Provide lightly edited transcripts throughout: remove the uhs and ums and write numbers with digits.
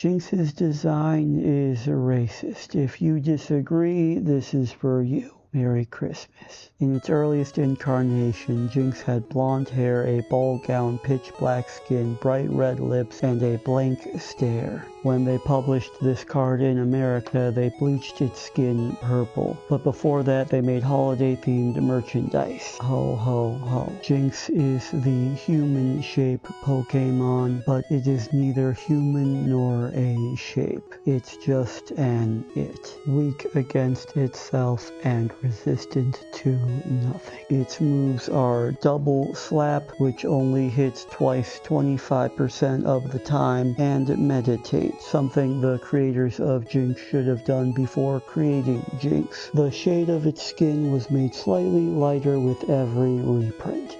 Jynx's design is racist. If you disagree, this is for you. Merry Christmas. In its earliest incarnation, Jynx had blonde hair, a ball gown, pitch black skin, bright red lips, and a blank stare. When they published this card in America, they bleached its skin purple. But before that, they made holiday-themed merchandise. Ho ho ho. Jynx is the human shape Pokemon, but it is neither human nor a shape. It's just an it. Weak against itself and resistant to nothing. Its moves are double slap, which only hits twice 25% of the time, and meditate, something the creators of Jynx should have done before creating Jynx. The shade of its skin was made slightly lighter with every reprint,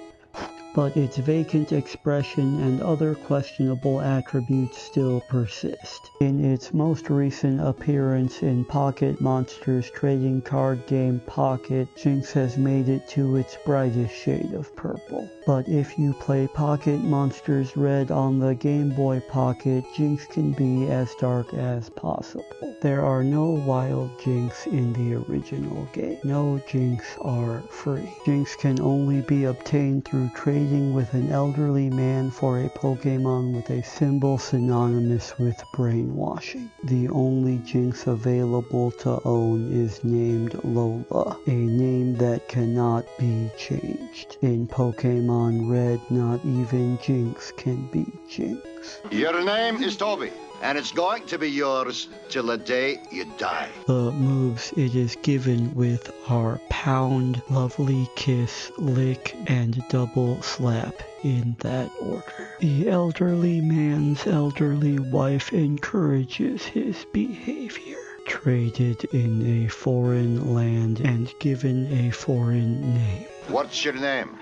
but its vacant expression and other questionable attributes still persist. In its most recent appearance in Pocket Monsters trading card game Pocket, Jynx has made it to its brightest shade of purple. But if you play Pocket Monsters Red on the Game Boy Pocket, Jynx can be as dark as possible. There are no wild Jynx in the original game. No Jynx are free. Jynx can only be obtained through trading with an elderly man for a Pokemon with a symbol synonymous with brainwashing. The only Jynx available to own is named Lola, a name that cannot be changed. In Pokemon Red, not even Jynx can be Jynx. Your name is Toby, and it's going to be yours till the day you die. The moves it is given with are Pound, Lovely Kiss, Lick, and Double Slap, in that order. The elderly man's elderly wife encourages his behavior. Traded in a foreign land and given a foreign name. What's your name?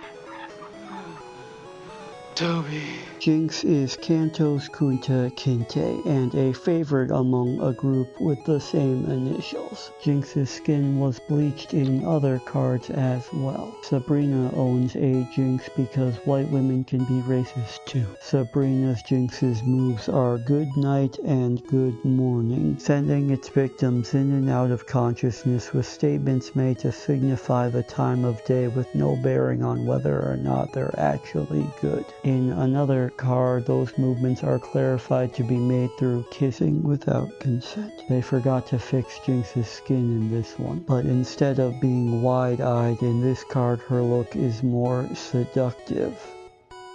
Toby. Jynx is Kanto's Kunta Kinte and a favorite among a group with the same initials. Jynx's skin was bleached in other cards as well. Sabrina owns a Jynx because white women can be racist too. Sabrina's Jynx's moves are Good Night and Good Morning, sending its victims in and out of consciousness with statements made to signify the time of day with no bearing on whether or not they're actually good. In another card, those movements are clarified to be made through kissing without consent. They forgot to fix Jynx's skin in this one, but instead of being wide-eyed in this card, her look is more seductive.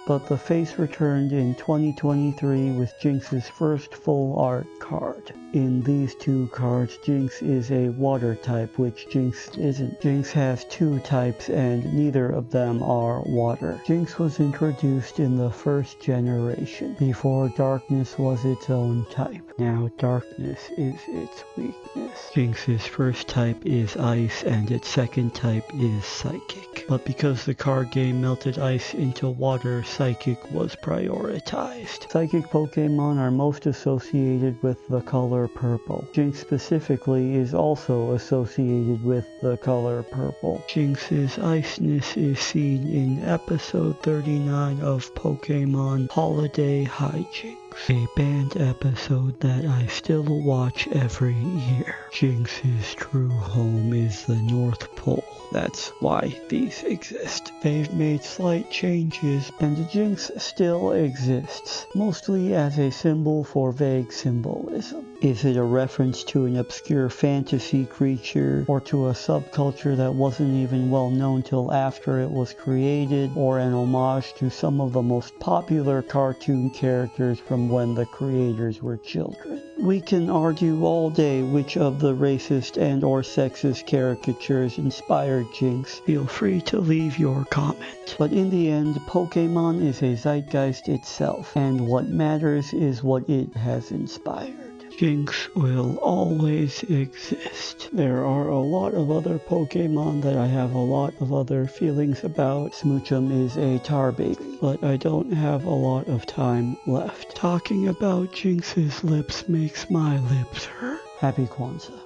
But the face returned in 2023 with Jynx's first full art card. In these two cards, Jynx is a water type, which Jynx isn't. Jynx has two types and neither of them are water. Jynx was introduced in the first generation, before darkness was its own type. Now darkness is its weakness. Jynx's first type is ice and its second type is psychic. But because the card game melted ice into water, Psychic was prioritized. Psychic Pokemon are most associated with the color purple. Jynx specifically is also associated with the color purple. Jynx's iceness is seen in episode 39 of Pokemon Holiday Hijinks, a banned episode that I still watch every year. Jynx's true home is the North Pole. That's why these exist. They've made slight changes, and Jynx still exists, mostly as a symbol for vague symbolism. Is it a reference to an obscure fantasy creature, or to a subculture that wasn't even well known till after it was created, or an homage to some of the most popular cartoon characters from when the creators were children? We can argue all day which of the racist and or sexist caricatures inspired Jynx. Feel free to leave your comment. But in the end, Pokemon is a zeitgeist itself, and what matters is what it has inspired. Jynx will always exist. There are a lot of other Pokemon that I have a lot of other feelings about. Smoochum is a tar baby, but I don't have a lot of time left. Talking about Jynx's lips makes my lips hurt. Happy Kwanzaa.